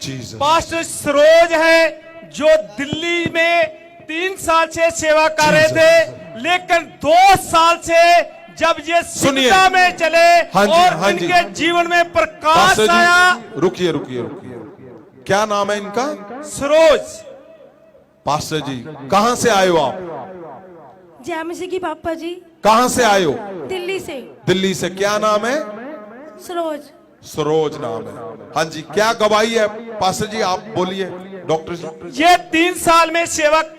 Pastor Saroj है जो दिल्ली में 3 साल से सेवा कर रहे थे, लेकिन 2 साल से जब ये सिद्धा में चले और इनके जीवन में प्रकाश आया। रुकिए, क्या नाम है इनका? सरोज। पास्टर जी कहां से आए हो आप? जय मसीह की पापा जी। कहां से आए हो? दिल्ली से। दिल्ली से। क्या नाम है? सरोज। सरोज नाम है। हाँ जी, क्या गवाही है पास्टर जी? आप बोलिए डॉक्टर जी। ये 3 साल में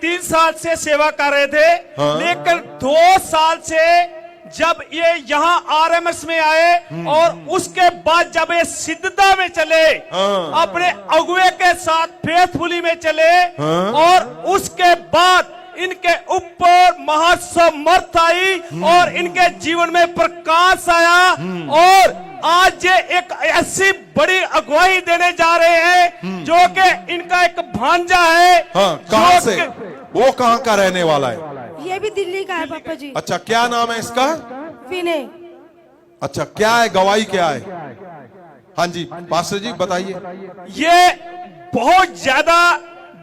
3 साल से सेवा कर रहे थे, लेकिन 2 साल से जब ये यहाँ आरएमएस में आए और उसके बाद जब ये सिद्धता में चले, अपने अगुए के साथ फेथफुली में चले, और उसके बाद इनके ऊपर महासमर्थ आई और इनके जीवन में प्रकाश आया, और आज ये एक ऐसी बड़ी अगुवाई देने जा रहे हैं जो कि इनका एक भांजा है। कहां से? वो कहां का रहने वाला है? ये भी दिल्ली का है पापा जी। अच्छा, क्या नाम है इसका? विनय। अच्छा, क्या है गवाही, क्या है? हाँ जी पास्टर जी बताइए। ये बहुत ज्यादा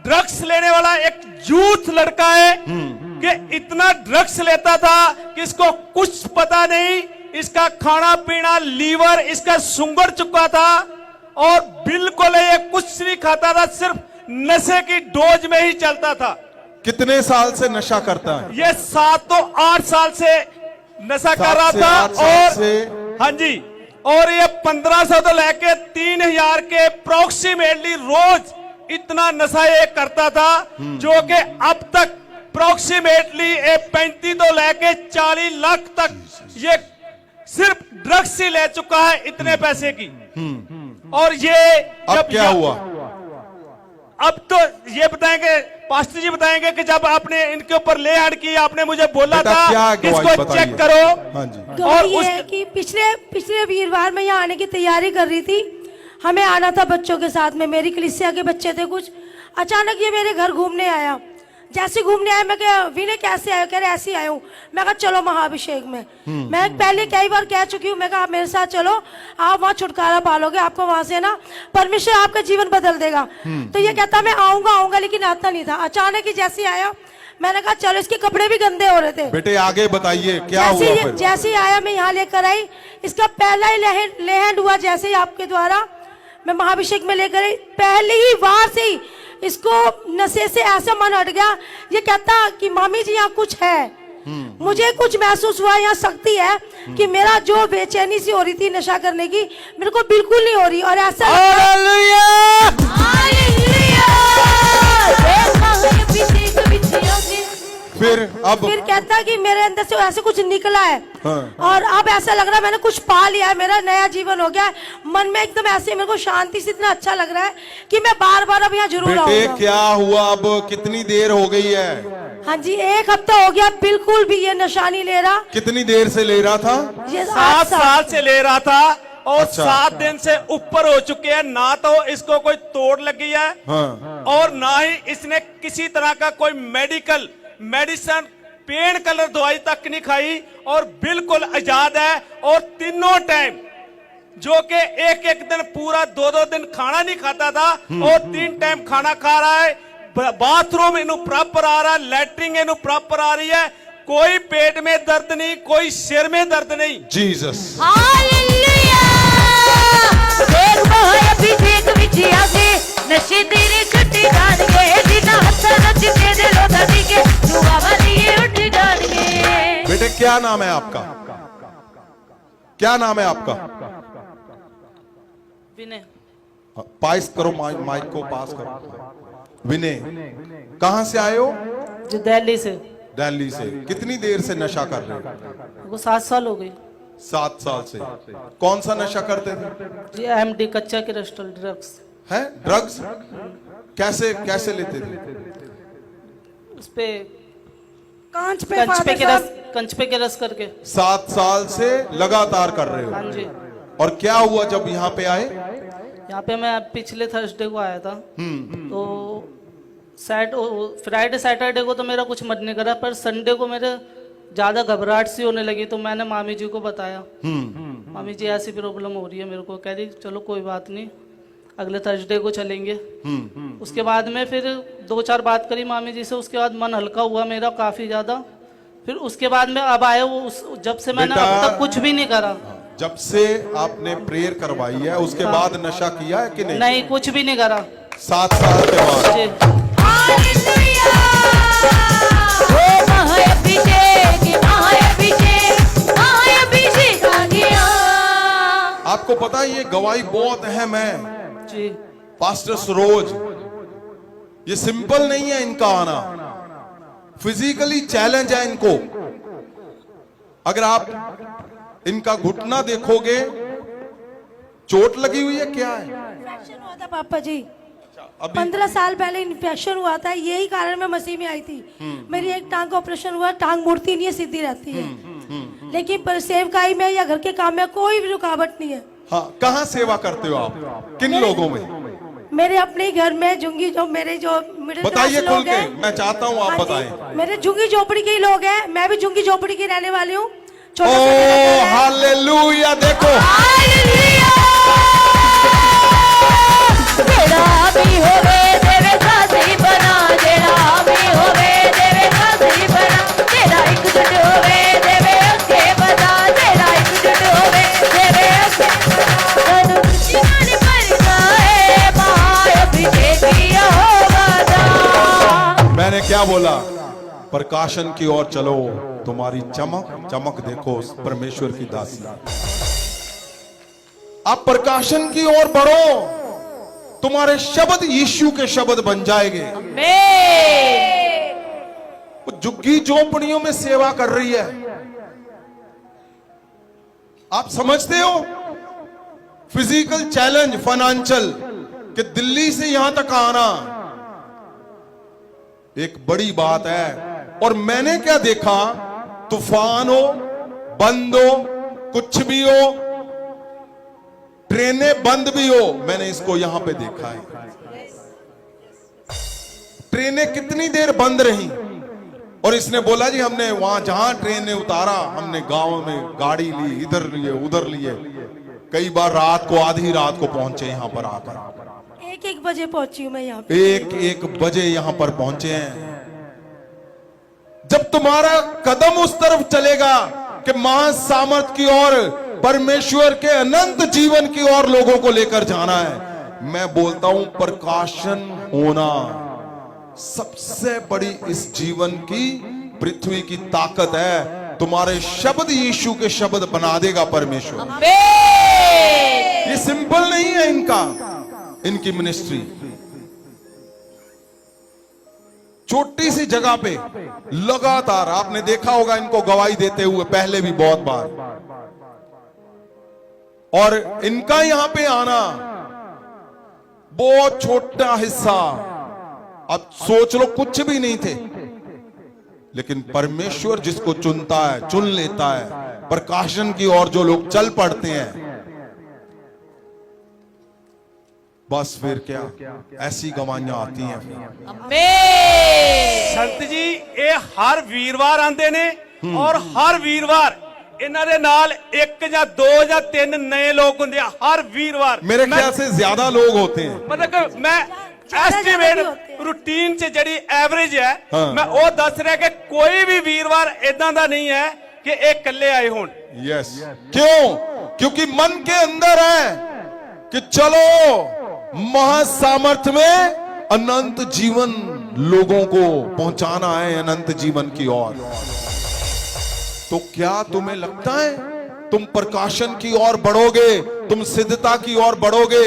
ड्रग्स लेने वाला एक यूथ लड़का है कि इतना ड्रग्स लेता था कि इसको कुछ पता नहीं, इसका खाना पीना लीवर इसका सुंगड़ चुका था और बिल्कुल ये कुछ नहीं खाता था, सिर्फ नशे की डोज में ही चलता था। कितने साल से नशा करता है? ये 7 तो 8 साल से नशा कर रहा था, और हाँ जी, और ये 1500 तो लेके 3000 के अप्रोक्सीमेटली रोज इतना नशा ये करता था, जो कि अब तक अप्रोक्सीमेटली 35 तो लेके 40 लाख तक ये सिर्फ ड्रग्स ही ले चुका है, इतने पैसे की। और ये अब क्या हुआ? अब तो ये बताएंगे, पास्टर जी बताएंगे कि जब आपने इनके ऊपर ले हैंड की, आपने मुझे बोला था कि इसको चेक करो। हाँ जी। और ये है कि पिछले वीरवार में यहाँ आने की तैयारी कर रही थी, हमें आना था बच्चों के साथ में, मेरी कलीसिया के बच्चे थे कुछ। अचानक ये मेरे घर घूमने आया, जैसे घूमने आया मैं क्या विनय कैसे आए? कह रहे ऐसे आया हूँ। मैं कहा चलो महाअभिषेक में। मैं पहले कई बार कह चुकी हूँ, मैं कहा आप मेरे साथ चलो, आप वहाँ छुटकारा पालोगे, आपको वहां से ना परमेश्वर आपका जीवन बदल देगा। तो ये कहता मैं आऊंगा, लेकिन आता नहीं था। अचानक ही जैसे आया, मैंने कहा चलो, इसके कपड़े भी गंदे हो रहे थे। बेटे आगे बताइए क्या हुआ फिर? जैसे ही आया मैं यहाँ लेकर आई, इसका पहला ही लेहैंड हुआ, जैसे ही आपके द्वारा मैं महाअभिषेक में लेकर आई, पहली ही बार से ही इसको नशे से ऐसा मन हट गया। ये कहता कि मामी जी यहाँ कुछ है, मुझे कुछ महसूस हुआ, यहाँ शक्ति है कि मेरा जो बेचैनी सी हो रही थी नशा करने की, मेरे को बिल्कुल नहीं हो रही। और ऐसा फिर कहता कि मेरे अंदर से ऐसे कुछ निकला है। और अब ऐसा लग रहा है मैंने कुछ पा लिया है, मेरा नया जीवन हो गया है। मन में एकदम ऐसे मेरे को शांति से इतना अच्छा लग रहा है कि मैं बार बार अब यहाँ जरूर आऊंगा। क्या हुआ? अब कितनी देर हो गई है? हाँ जी, 1 हफ्ता हो गया, बिल्कुल भी ये नशा नहीं ले रहा। कितनी देर से ले रहा था? ये 7 साल से ले रहा था, और अच्छा। 7 दिन से ऊपर हो चुके हैं। ना तो इसको कोई तोड़ लगी है, और ना ही इसने किसी तरह का कोई मेडिसिन पेन कलर दवाई तक नहीं खाई, और बिल्कुल आजाद है। और तीनों टाइम, जो कि एक दिन पूरा 2 दिन खाना नहीं खाता था, और 3 टाइम खाना खा रहा है। बाथरूम इन्हू प्रॉपर आ रहा है, लैट्रिन इन्हू प्रॉपर आ रही है, कोई पेट में दर्द नहीं, कोई सिर में दर्द नहीं। जीसस नशे तेरे छुट्टी डाल के बिना हंस रच के दिलो धनी के दुआवा दिए उठ डाल के। बेटे क्या नाम है आपका? क्या नाम है आपका? विनय। पास करो, माइक को पास करो। विनय, कहां से आए हो? जो दिल्ली से। दिल्ली से। कितनी देर से नशा कर रहे हो? वो 7 साल हो गई। 7 साल से। कौन सा नशा करते थे? जी एमडी, कच्चा क्रिस्टल ड्रग्स है। ड्रग्स कैसे लेते थे? उस पे कंच पे के रस करके। 7 साल से लगातार कर रहे हो? हाँ जी। और क्या हुआ जब यहाँ पे आए? यहाँ पे मैं पिछले थर्सडे को आया था, तो फ्राइडे सैटरडे को तो मेरा कुछ मन नहीं करा, पर संडे को मेरे ज्यादा घबराहट सी होने लगी। तो मैंने मामी जी को बताया, मामी जी ऐसी प्रॉब्लम हो रही है मेरे को। कह रही चलो कोई बात नहीं, अगले थर्सडे को चलेंगे। उसके बाद में फिर 2-4 बात करी मामी जी से, उसके बाद मन हल्का हुआ मेरा काफी ज्यादा। फिर उसके बाद में अब आए वो जब से मैंने बेटा, अब तक कुछ भी नहीं करा। जब से आपने प्रेयर करवाई है उसके बाद नशा किया है कि नहीं? नहीं, कुछ भी नहीं करा। 7 साल के बाद। जी। हालेलुया ओ महाअभिषेक महाअभिषेक महाअभिषेक आ गया। आपको पता है ये गवाही बहुत अहम है जी। पास्टर सरोज, ये सिंपल नहीं है इनका आना, फिजिकली चैलेंज है इनको। अगर आप इनका घुटना देखोगे, चोट लगी हुई है, क्या है? इन्फेक्शन हुआ था पापा जी, अभी 15 साल पहले इन्फेक्शन हुआ था। यही कारण मैं मसीह में आई थी। मेरी एक टांग का ऑपरेशन हुआ, टांग मुड़ती नहीं है, सीधी रहती है। लेकिन पर सेवकाई में या घर के काम में कोई भी रुकावट नहीं है। हाँ, कहाँ सेवा करते हो आप, किन लोगों में? मेरे अपने ही घर में झुंगी जो मेरे जो मिडिल क्लास बताइए खुल लोग के, हैं। मैं चाहता हूँ आप हाँ जी, बताएं। मेरे झुंगी झोपड़ी के ही लोग हैं, मैं भी झुंगी झोपड़ी की रहने वाली हूँ। ओ छोटा सा मेरा घर है। हालेलुया, देखो हालेलुया तेरा भी होवे देवे साथी बना, तेरा भी होवे देवे साथी बना, तेरा एकजुट होवे देवे अगे बना, तेरा एकजुट होवे देवे अगे बना। तन खुशियां भर जाए महाअभिषेक यहोवा दा। मैंने क्या बोला? प्रकाशन की ओर चलो, तुम्हारी चमक चमक देखो परमेश्वर की दासी। आप प्रकाशन की ओर बढ़ो, तुम्हारे यीशु के शब्द बन जाएंगे। वो झुग्गी झोपड़ियों में सेवा कर रही है, आप समझते हो? फिजिकल चैलेंज, फाइनेंशियल, कि दिल्ली से यहां तक आना एक बड़ी बात है। और मैंने क्या देखा, तूफान हो, बंद हो, कुछ भी हो, ट्रेनें बंद भी हो, मैंने इसको यहां पे देखा है। ट्रेनें कितनी देर बंद रही और इसने बोला जी हमने वहां जहां ट्रेन ने उतारा, हमने गांव में गाड़ी ली, इधर लिए उधर लिए। कई बार रात को, आधी रात को पहुंचे यहां पर आकर। 1-1 बजे पहुंची हूँ मैं यहाँ पे। 1-1 बजे यहां पर पहुंचे हैं। जब तुम्हारा कदम उस तरफ चलेगा कि महा सामर्थ की ओर, परमेश्वर के अनंत जीवन की ओर लोगों को लेकर जाना है, मैं बोलता हूं प्रकाशन होना सबसे बड़ी इस जीवन की, पृथ्वी की ताकत है। तुम्हारे शब्द यीशु के शब्द बना देगा परमेश्वर। ये सिंपल नहीं है इनकी मिनिस्ट्री। छोटी सी जगह पे लगातार, आपने देखा होगा इनको गवाही देते हुए पहले भी बहुत बार। और इनका यहां पे आना बहुत छोटा हिस्सा, अब सोच लो कुछ भी नहीं थे, लेकिन परमेश्वर जिसको चुनता है, चुन लेता है। प्रकाशन की ओर जो लोग चल पड़ते हैं, बस फिर क्या, ऐसी गवाहियां आती हैं। संत जी ये हर वीरवार आंदे ने और हर वीरवार इन्हां दे नाल 1 या 2 या 3 नए लोग होंदे आ हर वीरवार। मेरे ख्याल से ज्यादा लोग होते हैं। मतलब मैं ज्यादा एस्टिमेट भी होते हैं। रूटीन च जड़ी एवरेज है, हाँ। मैं वो दस रहा कि कोई भी वीरवार इदां दा नहीं है कि एक कल्ले आए हों। यस, क्यों? क्योंकि मन के अंदर है कि चलो महासामर्थ्य में अनंत जीवन लोगों को पहुंचाना है, अनंत जीवन की ओर। तो क्या तुम्हें लगता है तुम प्रकाशन की ओर बढ़ोगे, तुम सिद्धता की ओर बढ़ोगे?